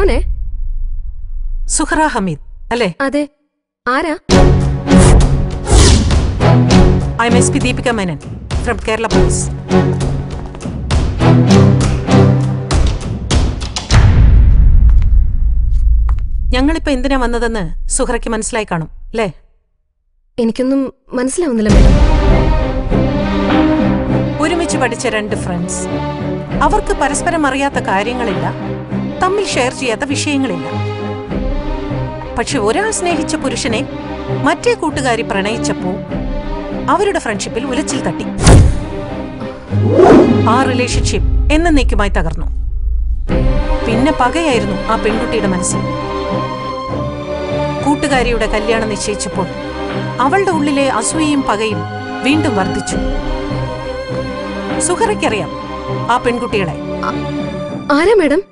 Koné? Suhara Hameed അല്ലേ? അതെ. ആരാ? I M S P Deepika Menon from Kerala police. ഞങ്ങളിപ്പോ എന്തിനാ വന്നതെന്ന് സുഹറയ്ക്ക് മനസ്സിലായി കാണും അല്ലേ? എനിക്കൊന്നും മനസ്സിലാവുന്നില്ല മേഡം. ഒരുമിച്ച് പഠിച്ച 2 ഫ്രണ്ട്സ്, അവർക്ക് പരസ്പരം അറിയാത്ത കാര്യങ്ങളില്ല, തമ്മിൽ ഷെയർ ചെയ്യാത്ത വിഷയങ്ങളില്ല. പക്ഷെ ഒരാൾ സ്നേഹിച്ച പുരുഷനെ മറ്റേ കൂട്ടുകാരി പ്രണയിച്ചപ്പോ അവരുടെ ഫ്രണ്ട്ഷിപ്പിൽ ഉലച്ചിൽ തട്ടി. ആ റിലേഷൻഷിപ്പ് എന്നേക്കുമായി തകർന്നു. പിന്നെ പകയായിരുന്നു ആ പെൺകുട്ടിയുടെ മനസ്സിൽ. കൂട്ടുകാരിയുടെ കല്യാണം നിശ്ചയിച്ചപ്പോൾ അവളുടെ ഉള്ളിലെ അസൂയയും പകയും വീണ്ടും വർദ്ധിച്ചു. സുഹറയ്ക്കറിയാം ആ പെൺകുട്ടികളെ. ആരാ മേഡം?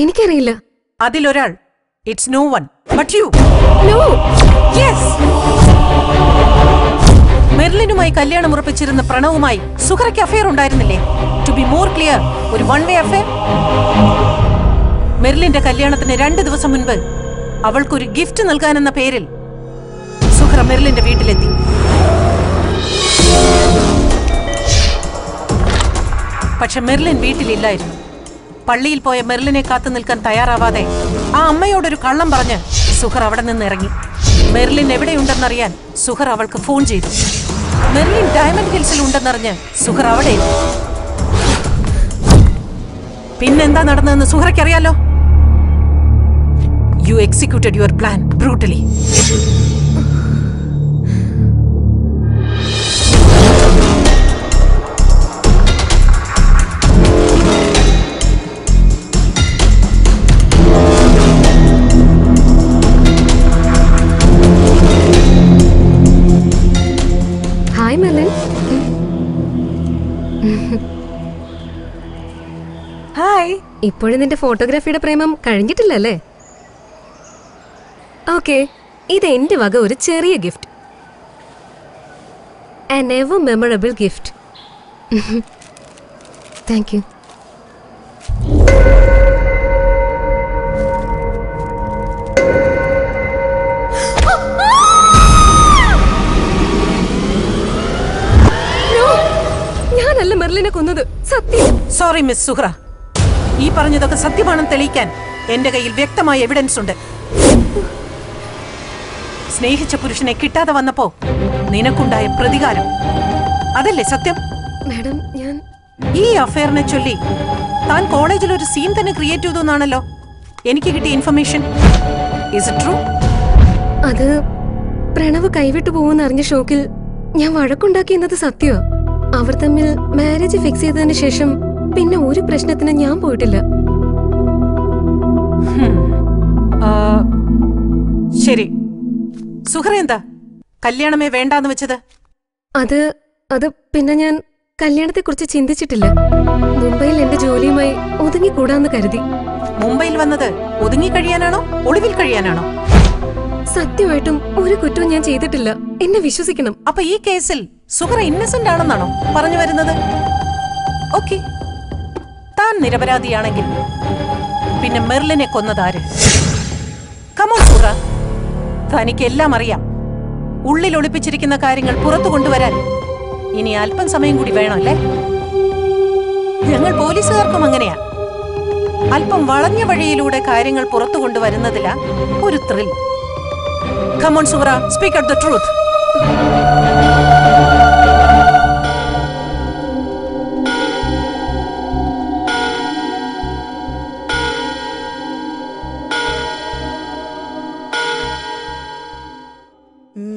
എനിക്കറിയില്ല. അതിലൊരാൾ it's no one but you. No. Yes. മെർലിനുമായി കല്യാണം ഉറപ്പിച്ചിരുന്ന പ്രണവുമായി സുഹറയ്ക്ക് അഫെയർ ഉണ്ടായിരുന്നില്ലേ? ടു ബി മോർ ക്ലിയർ, ഒരു 1 വേ അഫെയർ. മെർലിന്റെ കല്യാണത്തിന് 2 ദിവസം മുൻപ് അവൾക്കൊരു ഗിഫ്റ്റ് നൽകാനെന്ന പേരിൽ സുഹറ മെർലിന്റെ വീട്ടിലെത്തി. പക്ഷെ മെർലിൻ വീട്ടിലില്ലായിരുന്നു. പള്ളിയിൽ പോയ മെർലിനെ കാത്തു നിൽക്കാൻ തയ്യാറാവാതെ ആ അമ്മയോടൊരു കള്ളം പറഞ്ഞ് സുഹർ അവിടെ നിന്ന് ഇറങ്ങി. മെർലിൻ എവിടെയുണ്ടെന്നറിയാൻ സുഹർ അവൾക്ക് ഫോൺ ചെയ്തു. മെർലിൻ ഡയമണ്ട് ഹിൽസിൽ ഉണ്ടെന്നറിഞ്ഞ് സുഹർ അവിടെ എത്തി. പിന്നെന്താ നടന്നതെന്ന് സുഹറയ്ക്കറിയാലോ. You executed your plan brutally. Hi Merlin. Hi. ഇപ്പോഴും നിന്റെ ഫോട്ടോഗ്രാഫിയുടെ പ്രേമം കഴിഞ്ഞിട്ടില്ലല്ലേ? ഓക്കെ, ഇത് എന്റെ വക ഒരു ചെറിയ gift. An ever memorable gift. Thank you. ഞാനല്ല മെർലിനെ കൊന്നത്, സത്യം. സോറി മിസ് സുഹറ, ഈ പറഞ്ഞതൊക്കെ സത്യമാണെന്ന് തെളിയിക്കാൻ എന്റെ കയ്യിൽ വ്യക്തമായ എവിഡൻസ് ഉണ്ട്. സ്നേഹിച്ച പുരുഷനെ കിട്ടാതെ വന്നപ്പോ നിനക്കുണ്ടായ പ്രതികാരം, അതല്ലേ സത്യം? മാഡം, ഞാൻ ഈ അഫെയറിനെ ചൊല്ലി താൻ കോളേജിൽ ഒരു സീൻ തന്നെ ക്രിയേറ്റ് ചെയ്തു എന്നാണല്ലോ എനിക്ക് കിട്ടിയ ഇൻഫർമേഷൻ. Is it true? അത് പ്രണവ് കൈവിട്ടു പോകുന്ന അറിഞ്ഞ ഷോക്കിൽ ഞാൻ വഴക്കുണ്ടാക്കിയെന്നത് സത്യമാ. അവർ തമ്മിൽ മാരേജ് ഫിക്സ് ചെയ്തതിന് ശേഷം പിന്നെ ഒരു പ്രശ്നത്തിന് ഞാൻ പോയിട്ടില്ല. ശരി, സുഹറ എന്താ കല്യാണമേ വേണ്ടാന്ന് വെച്ചത്? അത് പിന്നെ ഞാൻ കല്യാണത്തെക്കുറിച്ച് ചിന്തിച്ചിട്ടില്ല. മുംബൈയിൽ എന്റെ ജോലിയുമായി ഒതുങ്ങിക്കൂടാന്ന് കരുതി. മുംബൈയിൽ വന്നത് ഒതുങ്ങി കഴിയാനാണോ ഒളിവിൽ കഴിയാനാണോ? സത്യമായിട്ടും ഒരു കുറ്റവും ഞാൻ ചെയ്തിട്ടില്ല, എന്നെ വിശ്വസിക്കണം. അപ്പൊ ഈ കേസിൽ സുഹറ ഇന്നസെന്റ് ആണെന്നാണോ പറഞ്ഞു വരുന്നത്? ഓക്കെ, താൻ നിരപരാധിയാണെങ്കിൽ പിന്നെ മെർലിനെ കൊന്നതാര്? കമോൺ സുഹറ, തനിക്കെല്ലാം അറിയാം. ഉള്ളിൽ ഒളിപ്പിച്ചിരിക്കുന്ന കാര്യങ്ങൾ പുറത്തു കൊണ്ടുവരാൻ ഇനി അല്പം സമയം കൂടി വേണമല്ലേ? ഞങ്ങൾ പോലീസുകാർക്കും അങ്ങനെയാ. അല്പം വളഞ്ഞ വഴിയിലൂടെ കാര്യങ്ങൾ പുറത്തു കൊണ്ടുവരുന്നതിലാ ഒരു thrill. Come on, Suhra, speak out the truth.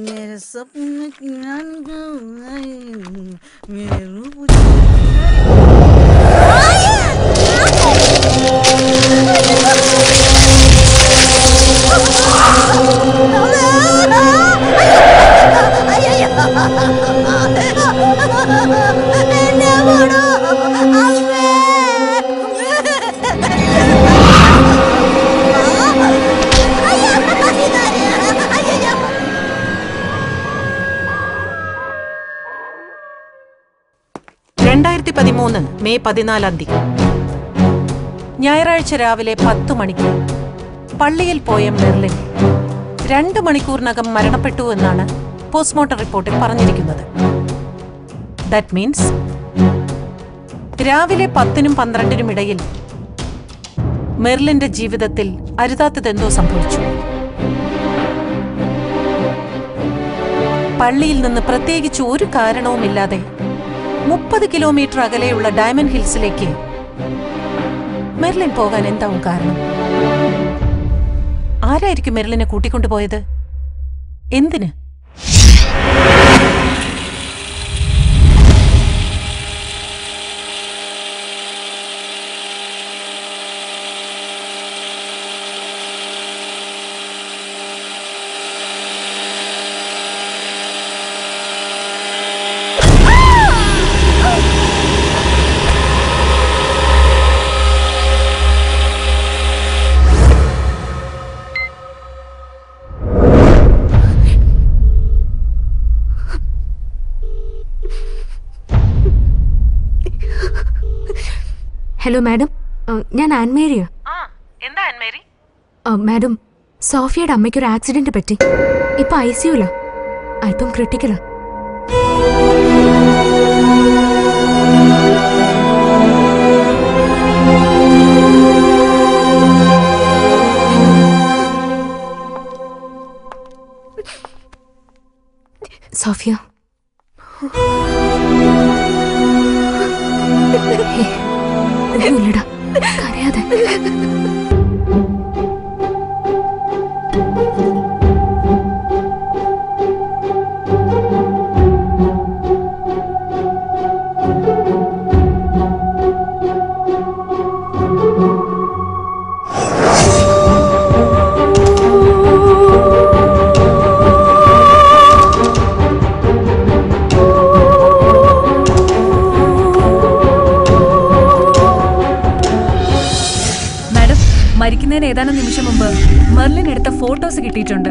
मेरे सपने की मेरे रूप മെയ് 14 ഞായറാഴ്ച രാവിലെ 10 മണിക്ക് പള്ളിയിൽ പോയ മെർലിൻ 2 മണിക്കൂറിനകം മരണപ്പെട്ടു എന്നാണ് പോസ്റ്റ്മോർട്ടം റിപ്പോർട്ടിൽ പറഞ്ഞിരിക്കുന്നത്. ദാറ്റ് മീൻസ് രാവിലെ 10-നും 12-നും ഇടയിൽ മെർലിന്റെ ജീവിതത്തിൽ അരുതാത്തതെന്തോ സംഭവിച്ചു. പള്ളിയിൽ നിന്ന് പ്രത്യേകിച്ച് ഒരു കാരണവുമില്ലാതെ 30 കിലോമീറ്റർ അകലെയുള്ള ഡയമണ്ട് ഹിൽസിലേക്ക് മെർലിൻ പോകാൻ എന്താവും കാരണം? ആരായിരിക്കും മെർലിനെ കൂട്ടിക്കൊണ്ടുപോയത്? എന്തിന്? ഹലോ മാഡം, ഞാൻ ആൻമേരിയ. എന്താ ആൻമേരി? മാഡം, സോഫിയയുടെ അമ്മയ്ക്കൊരു ആക്സിഡന്റ് പറ്റി. ഇപ്പൊ ICUല, അല്പം ക്രിട്ടിക്കലാ. സോഫിയ, ഒന്നുമില്ലടാ, കരയാതെ. മരിക്കുന്നതിന് ഏതാനും നിമിഷം മുമ്പ് മെർലിൻ എടുത്ത ഫോട്ടോസ് കിട്ടിയിട്ടുണ്ട്.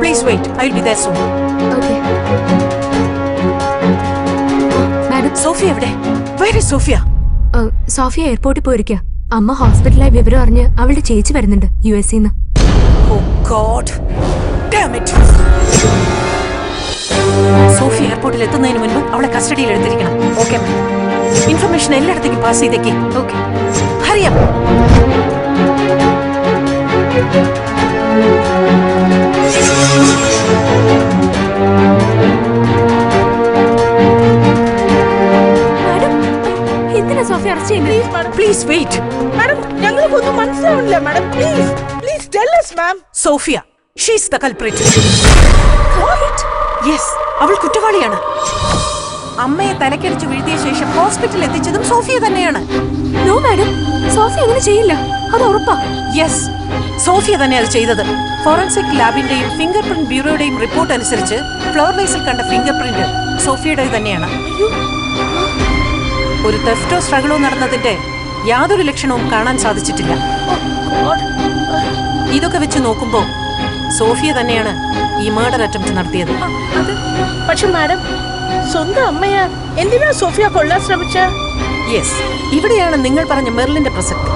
Please wait. I'll be there soon. Okay. Madam, Sophia എവിടെ? Where is Sophia? സോഫിയ എയർപോർട്ടിൽ പോയിരിക്കുക. അമ്മ ഹോസ്പിറ്റലായി വിവരം അറിഞ്ഞ് അവളുടെ ചേച്ചി വരുന്നുണ്ട് USA-ന്ന്. Oh God. Damn it. Sophia എയർപോർട്ടിൽ എത്തുന്നതിന് മുൻപ് അവളെ കസ്റ്റഡിയിൽ എടുത്തിരിക്കണം. Okay ma'am. ഇൻഫർമേഷൻ എല്ലായിടത്തേക്കും പാസ് ചെയ്തേക്ക്. Okay. Hurry up. Please wait. Madam, ഞങ്ങൾക്കൊന്നും മനസ്സിലാവുന്നില്ല. Madam, please tell us, ma'am. Sophia, she's the culprit. What? Yes, അവൾ കുറ്റവാളിയാണ്. അമ്മയെ തലക്കടിച്ചു വീഴ്ത്തിയ ശേഷം ഹോസ്പിറ്റലിൽ എത്തിച്ചതും സോഫിയ തന്നെയാണ്. നോ മാഡം, സോഫിയ അങ്ങനെ ചെയ്യില്ല, അത് ഉറപ്പാ. യെസ്, സോഫിയ തന്നെ അത് ചെയ്തത്. ഫോറൻസിക് ലാബിന്റെയും ഫിംഗർ പ്രിന്റ് ബ്യൂറോയുടെയും റിപ്പോർട്ട് അനുസരിച്ച് ഫ്ലവർ വേസിൽ കണ്ട ഫിംഗർ പ്രിന്റ് സോഫിയയുടെ തന്നെയാണ്. ഒരു തെഫ്റ്റോ സ്ട്രഗിളോ നടന്നതിന്റെ യാതൊരു ലക്ഷണവും കാണാൻ സാധിച്ചിട്ടില്ല. ഇതൊക്കെ വെച്ച് നോക്കുമ്പോ സോഫിയ തന്നെയാണ് ഈ മർഡർ അറ്റംപ്റ്റ് നടത്തിയത്. പക്ഷെ മാഡം, സ്വന്തം അമ്മയാ എന്തിനാ സോഫിയ കൊല്ലാൻ ശ്രമിച്ച? യെസ്, ഇവിടെയാണ് നിങ്ങൾ പറഞ്ഞ മെർലിന്റെ പ്രസക്തി.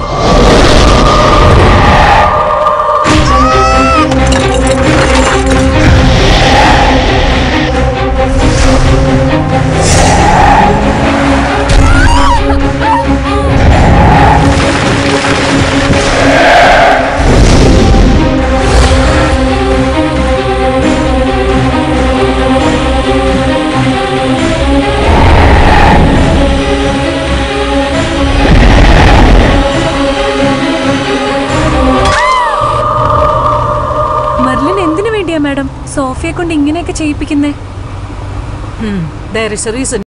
വേണ്ടിയാ മാഡം സോഫിയെ കൊണ്ട് ഇങ്ങനെയൊക്കെ ചെയ്യിപ്പിക്കുന്നേ? There is a reason.